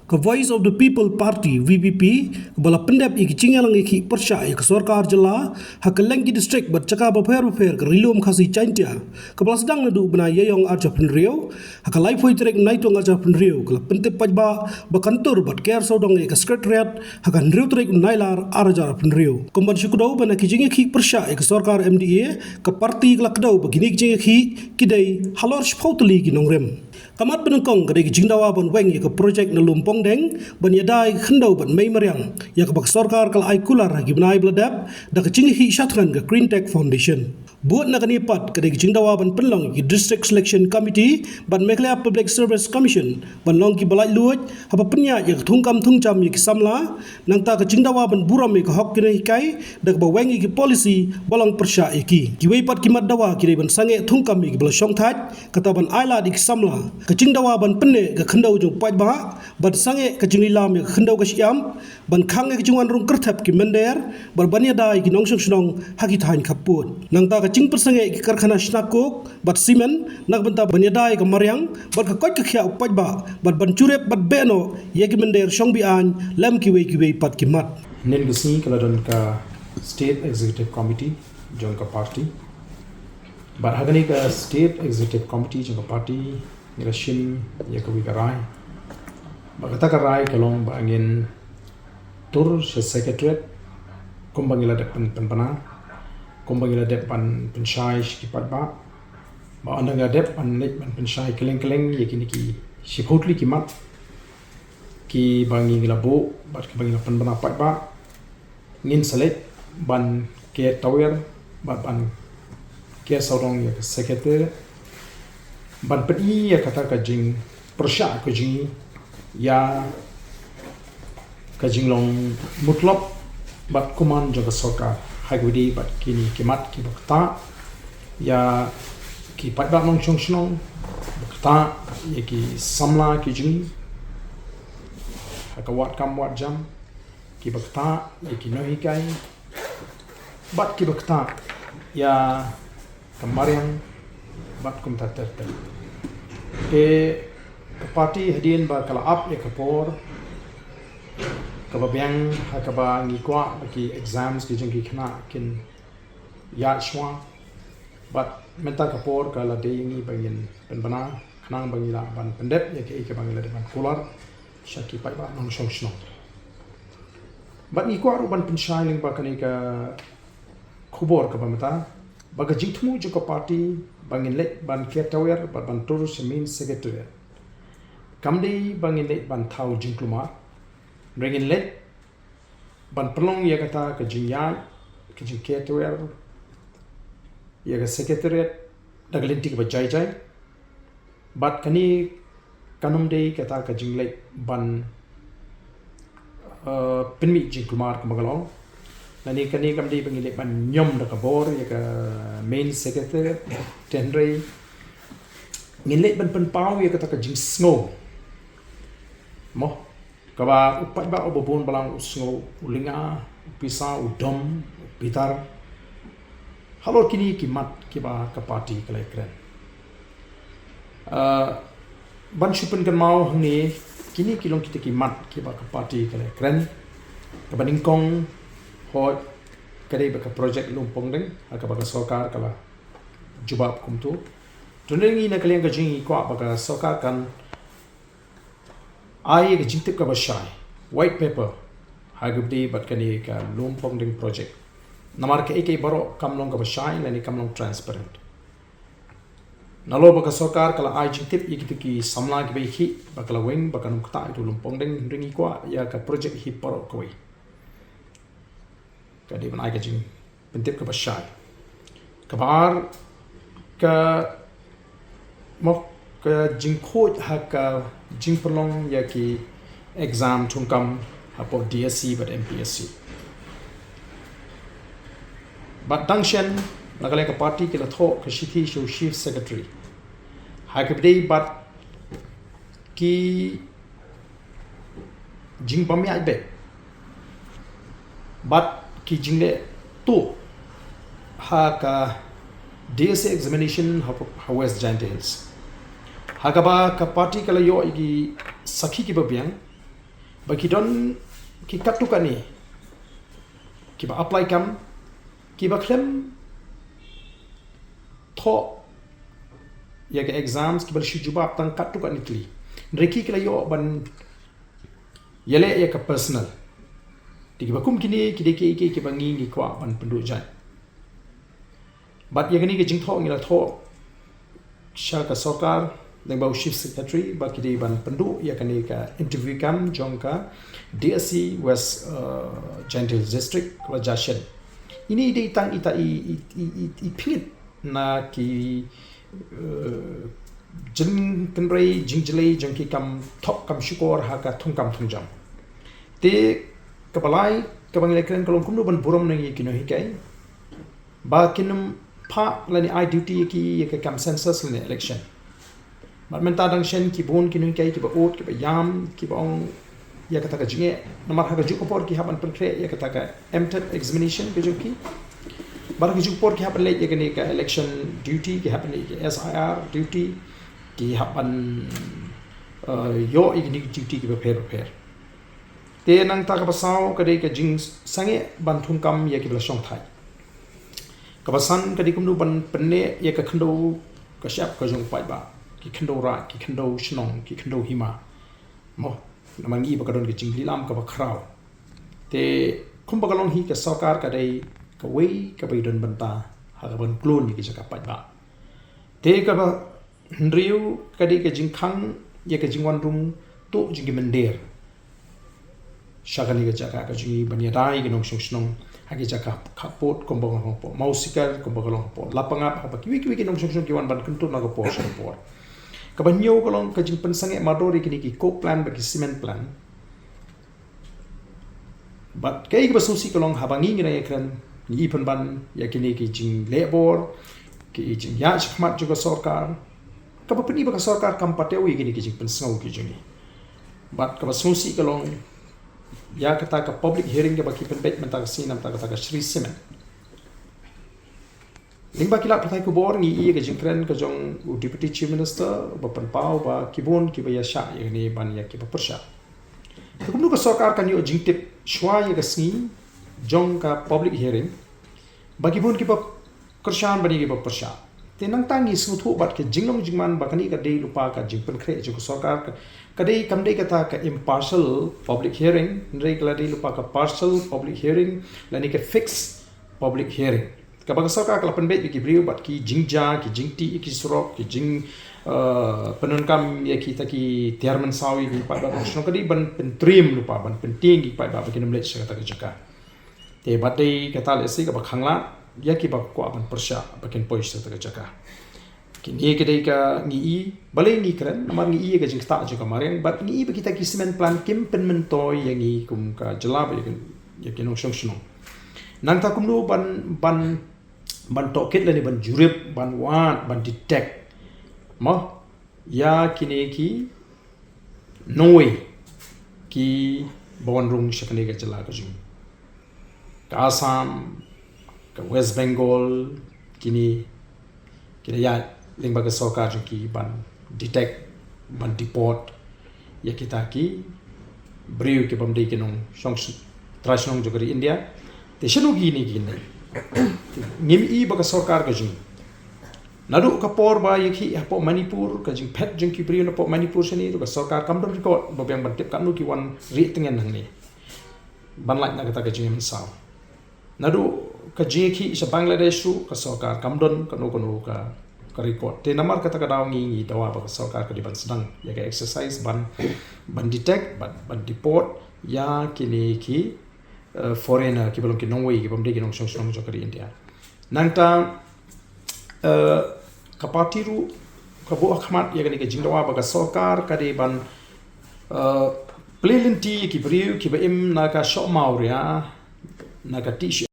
ka Voice of the People Party VPP bala pendap ik cingalang ik persya ik sarkar jela hakalengki district bat caka baper ka rilum khasi chaintia ka blasdang nadu bna yeyong arja penrio hakalai foi trek naitong arja penrio kala pentep pajba bakantur bat care Sawdong ik Secretariat hakan riu trek Nailar arja penrio komban syukudau bana kijing ik persya ik sarkar MDA ka parti kala kedau begini kijing ik kidai Halor shpautli ki nongrem kamat penengkong kadai jingdawa ban weng ya ke projek na lumpong deng ban yadai khendau ban mei mariang ya ke bak sarkar kal ai kular gi benai bladap da ke chingi hi shatran ke Green Tech Foundation buat na kani pat kadai jingdawa ban penlong ki District Selection Committee ban Meghalaya Public Service Commission ban long ki balai luoj apa penya ya thungkam thungcham ya ki samla nang ta ke jingdawa ban buram ya ke hok kini kai da ke ba weng ki policy balang persya ki wei pat ki mat dawa ki ban sange thungkam ki bla shong thaj kata ban aila di samla kacing dawa ban penne ka khendau jong paj ba ban sange kacing lam ya khendau ka siam ban khang ka jingwan rung kerthap ki mender bar bania dai ki nongsong snong haki thain khaput nang ta kacing persange ki karkhana snakok bat simen nak banta bania dai ka maryang bar ka koj ka khya paj ba ban curep bat beno ye ki mender shong bi an lam ki wei pat ki mat nen gusni kala don ka state executive committee jong ka party bar hagani ka state executive committee jong ka party nirashin ya kawi karai bagata karai kalong bangin tur se secretariat kumbangila depan penpana kumbangila depan penshai kipat ba andanga depan lek ban penshai keleng-keleng yakini ki shipotli kimat ki bangi ngila bo bat ki bangila penpana pat ba ngin selek ban ke tower ban ke Sawdong ya secretariat ban pedi ya kata ka jing persya ka jing ya ka jing long mutlop bat kuman jaga sarkar hagwidi bat kini kimat ki bakta ya ki patba nong chongshno bakta ya ki samla ki jing hakawat kam wat jam ki bakta ya ki nohikai bat ki bakta ya kamaryang bat kum tater ke parti hadin ba kala up ya kapor ka babyang hakaba ngikwa ki exams ki jengki khna kin ya shwa bat menta kapor kala de ngi bangin penbana khnang bangila ban pendep ya ke bangila de ban kular shaki pai ba nong shong shno bat ngikwa ru ban penshiling ba kani ka khubor ka bamata baga jingthmu jo ka party bangin lek ban kertawer ban tur semin secretariat kamdi bangin lek ban thau jingkluma ringin lek ban prolong ya kata ke jingya ke jing kertawer ya ke secretariat dagalinti ke bajai jai bat kani kanum dei kata ke jing lek ban penmi jingkluma ke magalong nani kani kamdi bangile ban nyom da kabor ya ka main secretary tenrei ngile ban pen pau ya ka jing snow mo ka ba upat ba obobon balang snow ulinga pisa udom pitar halor kini kimat ki ba ka party kala kren ban shupen kan mau ni kini kilong kita kimat ki ba ka party kala kren ka baningkong hot kadai baka project lumpong deng aka baka sarkar kala Jubab kumtu tunengi na kalian ka jingi kwa baka sarkar kan ai ka jingtip ka bashay white paper hagubdi bat kani ka lumpong deng project namar ka ek baro kamlong ka bashay lani kamlong transparent nalo baka sarkar kala ai jingtip yiki samla ki behi baka wing baka numkta itu lumpong deng ringi kwa ya ka project hi paro koi kadi ban ai ka jing pentip ka bashay kabar ka mok ka jing khoj ha ka jing prolong ya ki exam thungkam hapo DSC but MPSC but dangshen nagale ka party ki la tho ka shithi show chief secretary ha ka bidei but ki jing pamya be but ki jingle to ha ka DSA examination ha West Giant Hills ha ka ba ka party kala yo igi sakhi ki babyang bagi don ki katukan ni ki ba apply kam ki ba klem tho ya ke exams ki ba Jubab tang katukan ni tli reki kila yo ban yale ya ka personal di ba kum kini ki de ki ba ngi kwa ban pendu jai but ya gani ke jing tho ngi la tho sha ka sarkar deng bau chief secretary ba ki de ban pendu ya kani ka interview kam jong ka DSC West Gentle District ko jashen ini de tang ita i pit na ki jin kanrei jingjlei jong ki kam thok kam shukor ha ka thung kam thung jam te kabalai kabang lekren kolong kumnu ban buram nang ki no hikai ba kinum pa lani I duty ki ka kam census lani election but menta dang shen ki bon ki no hikai ki ba ot ki ba yam ki ba ong ya kata ka jinge namar ha ka jukopor ki haban pankre ya kata ka MTET examination ke joki bar ki jukopor ki haban le ya kani ka election duty ki haban le SIR duty ki haban yo igni duty ki ba prepare te nang ta ka pasau ka de ka jing sange ban thung kam ya ki bla song thai ka basan ka di kumnu ban penne ya ka khndo ka shap ka jong pai ba ki khndo ra ki khndo shnong ki khndo hima mo namangi ba ka don ki jing lilam ka ba khrau te khum ba ka long hi ka sarkar ka dei ka wei ka bai don banta ha ka ban klon ni ki jaka pai ba te ka ba ndriu ka di ka jing khang ya ka jing wan rum to jing ki mender shagani ga jaka ka jui bania dai gi nong shnong hagi jaka khapot kombong ho mausikar kombong ho lapangap ha ki wiki nong shnong ki wan ban kuntu na ga po sha po ka banyo ko long ka jing pensange madori ki ki co plan ba ki cement plan but kai ba susi ko long habangi ngi na ekran ni pen ban ya ki jing labor ki jing ya chkhmat juga sarkar ka ba pani ba ka sarkar kam patewi ki jing pensau ki jing but ka ba susi ko long ya kata ka public hearing ke baki penbet mentak sinam ta kata ka Shri Semen limba kilap patai ku bor ni ia ke jingkren ke jong deputy chief minister ba penpau ba kibon ki ba ya sha ya ni ban ya ki ba persha kumnu ka sarkar kan yo jingtip shwa ya ka sni jong ka public hearing ba kibon ki ba kershan bani ki ba persha tenang tangi suthu bat ke jinglong jingman ba kani ka dei lupa ka jingpen kre jo sarkar kadai kamdei kata ka impartial public hearing nrei kala dei lupa ka partial public hearing lani ka fixed public hearing ka ba sarkar kala penbet ki briu bat ki jingja ki jingti ki surok ki jing penankam ya ki taki tiarman sawi ki pa ba shno kadai ban pentrim lupa ban penting ki pa ba ki namlet kata ka jaka te batai kata lesi ka ba khangla ya ki ba ko ban persha bakin pois ta ka jaka kini kedai ka ngi balai ngi kran mar ngi ga jing sta jo kamareng bat ngi ba kita ki cement plan kim pen mentoi yang ngi kum ka jalab ya ki no shong shong nang ta kum no ban toket lani ban jurip ban wat ban detect ma ya kini ki noi ki bon rung shakne ga jala ka jing ka Assam ka West Bengal kini ya lembaga sarkar ki ban detect ban deport ya kita ki briu ki bam dei ki nong song trasnong jogari India te shanu gi ni gi nei ngim i baga sarkar ka jing nadu ka por ba yakhi apo Manipur ka jing phet jing ki briu na po Manipur shani ru ka sarkar kam dom record ba bang ban tip kan nu ki wan ri tengen nang ni ban lai na kata ka jing saw nadu ka jeki sa Bangladesh ru ka sarkar kamdon kanu ka record te namar kata ka daw ngi dawa ba sarkar ka di ban sedang ya ka exercise ban detect ban deport ya kini ki foreigner ki belum ki nongwei ki bamde ki nong song jo ka di India nangta ka party ru ka bo akhmat ya ka jingdawa ba ka sarkar ka di ban plenty ki briu ki ba im na ka shop mauria na ka t-shirt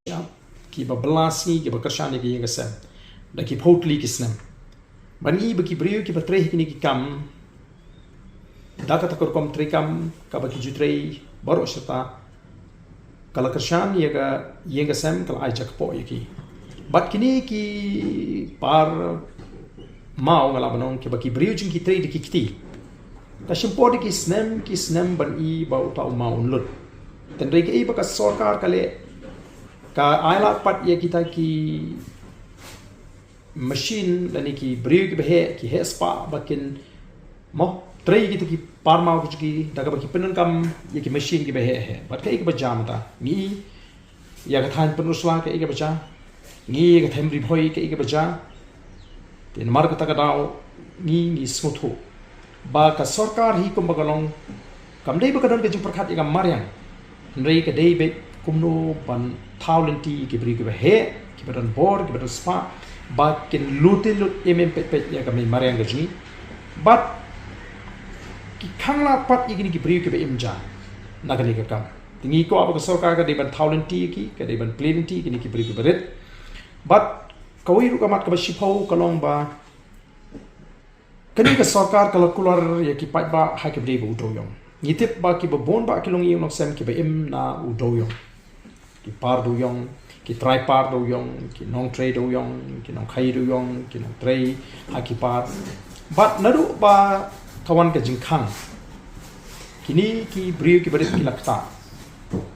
ki ba belasi ki ba kershani ki yang sem da ki photli ki snem bani ba ki briu ki ba treh ki ni ki kam da ka takor kom tre kam ka ba ki jutrei baro shata kala kershan ya ka yang sem kala ai jak po ki bat kini ki par mau ngala banong ki ba ki briu jing ki tre di ki kiti Kasimpor di kisnem ban i ba uta uma unlut. Tendai ke i ba ka sarkar kale ka ailat pat ya kita ki machine lani ki brio ki behe ki hespa bakin mo trai kita ki parma ki daga baki penan kam ya ki machine ki behe he bat kai ki bajam ta ni ya ka than penuswa ka ki baja ni ka them ri phoi ka ki baja tin mar ka ta ka dau ni smuthu ba ka sarkar hi kum bagalong kam dei ba ka don ka jing prakhat ya mariang rei ka dei be kumno ban thaulenti ki brio ki behe ki badan bor ki badan spa bakin lut pet ya kami mariang gaji but ki khangla pat igini ki priu ke be imja nagani ka kam tingi ko apa sarkar ka deban thaulenti ki ka deban plenty kini ki priu ke berit but kawai ru kamat ka shipau kalong ba kani ka sarkar kala kular ya ki pat ba ha ke be udo yong nitip ba ki ba bon ba kilong yong sem ki be im na udo yong ki par do yong ki try par do yong ki nong tray do yong ki nong khai do yong ki nong tray ha ki par but naru ba kawan ka jingkhang kini ki brio ki barit ki lakta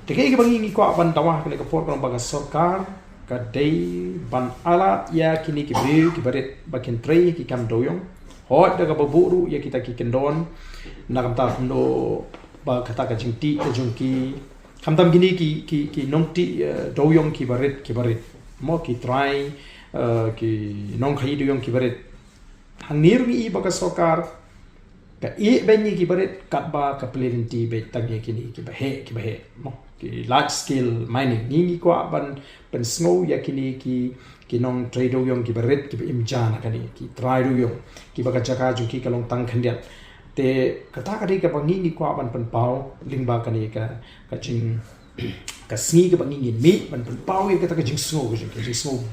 teke ki bangi ngi ko ban dawa ka por ka ba sarkar ka dei ban alat ya kini ki brio ki barit bakin tray ki kam do yong hot daga baburu ya kita ki kendon nakam ta no ba kata ka jingti ka jungki kamtam gini ki nongti doyong ki barit mo ki try ki nong khai doyong ki barit hangir mi ba ka sarkar ka e benyi ki barit kat ba ka plenty be tagi kini ki bahe mo ki large scale mining ni ko ban pen snow ya kini ki nong trade doyong ki barit ki imjana kani ki try doyong ki ba ka jaka ju ki kalong tang khandiat te kata kadi ka bangi ni ko ban pen pau lingba kani ka jing ka sni ka bangi ni mi ban pen pau ya kata ka jing snow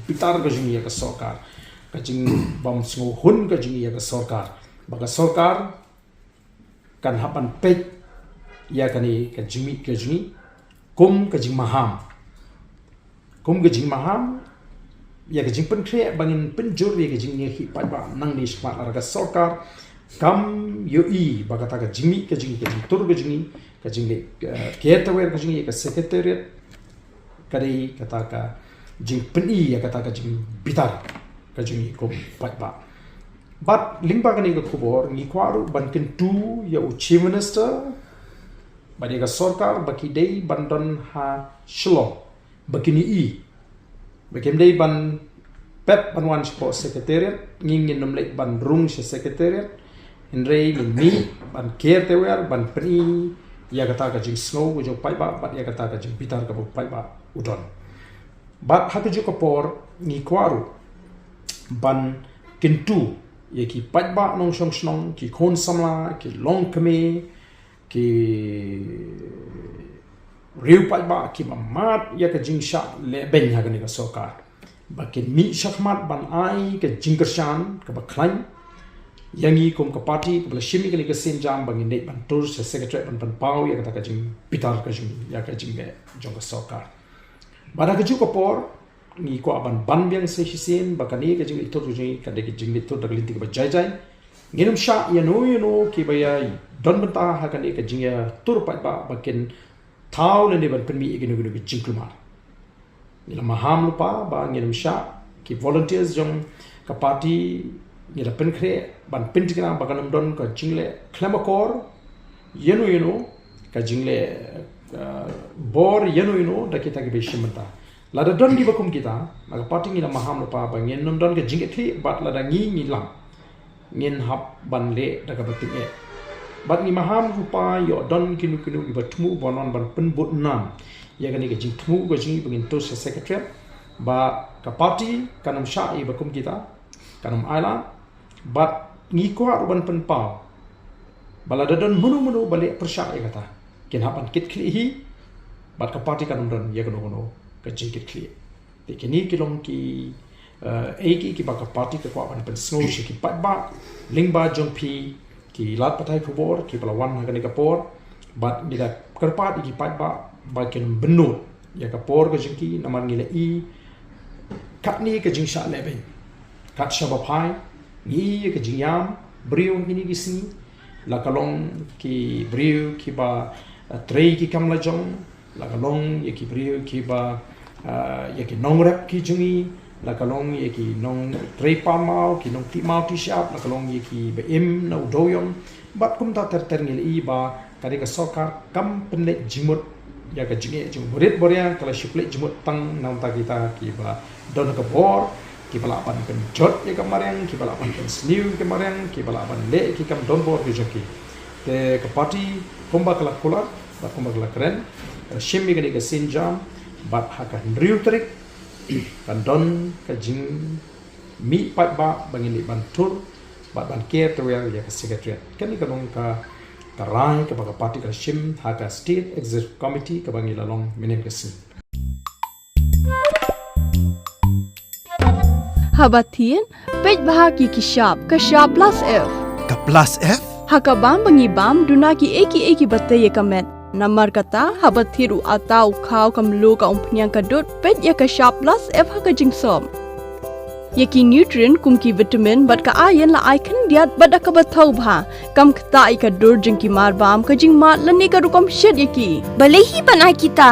pitar ka jing ya ka sarkar ka jing bam snow hun ka jing ya ka sarkar ba ka sarkar kan hapan pet ya kani ka jimi ka jing kum ka jing maham ya ka jing pen kre bangin pen jur ya ka jing ya hi pa ba nang ni smart ara ka sarkar kam yo i bagata ka jimi ka jing tur ka jing le Kyrwoh ka jing ka Secretariat kari kata ka jing peni ya kata ka jing bitar ka jing ko ba but lingba ka ni ka khubor ni kwaru bankin tu ya chief minister bani ka sarkar baki dei bandon ha Shillong bakini i bakim dei ban pep banwan po Secretariat ngin nom lek ban rung se Secretariat Indrei mi ban Kyrwoh ban peni ya kata ka jing snow jo pai ba bat ya kata ka jing bitar ka pai ba udon bat hatu jo kapor ni kwaru ban kintu ye ki pai ba nong shong snong ki khon samla ki long kame ki riu pai ba ki mamat ya ka jing sha le ben ha ka ni ka sarkar bakin mi shakmat ban ai ka jing kershan ka ba klain yangi kum ka party ka shimi ka ni ka sen jam bangin dei ban tur se Secretariat ban pau ya kata ka jing pitar ka jing ya ka jing be jong ka sarkar bada ka ju ka por ni ko ban biang se hisen bakani ka jing itur jing ka de jing itur da linti ka ba jai nginum sha ya no ki ba ya don banta ha ka ni ka jing ya tur pa ba bakin thau le ni ban pen mi iginu ginu jing kumar ni la maham lupa ba nginum sha ki volunteers jong ka party ni la pen kre ban pen tikna bakanam don ka jingle klemakor yenu ka jingle bor yenu da kita ke beshimta la da don gi bakum kita maka party ni la maham lo pa ba ngin nom don ka jingle thi bat la da ngi lam ngin hap ban le da ka batik e bat ni maham rupa yo don kinu gi batmu bonon ban pen bot nam ya ka ni ka jing thmu ka jing bangin to Secretariat ba ka party kanam sha i bakum kita kanam island but ngi ko ban pen pau bala dadon munu balik persyak ya kata kin hapan kit kli hi bat ka party kan don ya kono ka jingkit kli te kini kilong ki ki ba ka party ka ko ban pen snow shi ki pat ba ling ba jong pi ki lat patai khubor ki pelawan ha ka ni ka por but bila kerpat ki pat ba kin benut ya ka por ka jingki naman ngile i kat ni ka jing sha leben kat shabapai ni ka jingyam brio kini kisni la kalong ki briu ki ba trei ki kam la jong la kalong ye ki briu ki ba ye ki nong rep ki jungi la kalong ye ki nong trei pa mau ki nong ti mau ti sharp la kalong ye ki ba im na udoyong bat kum ta ter ngil i ba kari ka sokar kam penle jimut ya ka jinge jung murid boria kala shukle jimut tang nang ta kita ki ba don ka bor ki balapan pen jot ki kamarang ki balapan pen sliu ki kamarang ki balapan le ki kam don bor ki joki te ka party komba kala kula bat komba kala keren shimmi gani ka sinjam bat haka riu Tarik kan don ka jing mi pat ba bangin ban tur bat ban care to ya ka secretariat kan ni kanong ka karai ka baga party ka shim haka state executive committee ka bangi lalong menen ka sin Habatin, pej bahagi ki sharp plus F. Ka plus F? Haka bam bangi bam duna ki eki batte ye kamet. Namar kata habathiru atau khau kam lo ka umpnyang ka dot pej ye ka sharp plus F haka jingsom. Ye ki nutrient kum ki vitamin bat ka iron la icon diat bat ka bathau bha kam kta I ka dur jing ki mar bam ka jing mat lani ka rukom shed ye ki. Balehi panai kita.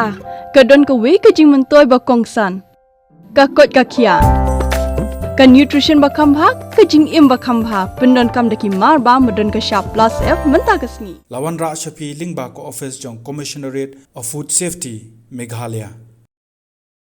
Ka don ka we ka jing mentoy ba kongsan. Ka kot ka kia. Ka nutrition ba khambha ka jing im ba khambha pendon kam daki mar ba modon ka sharp plus F menta ka sngi Lawan Ra Shafi Lingba ko office jong Commissionerate of Food Safety Meghalaya.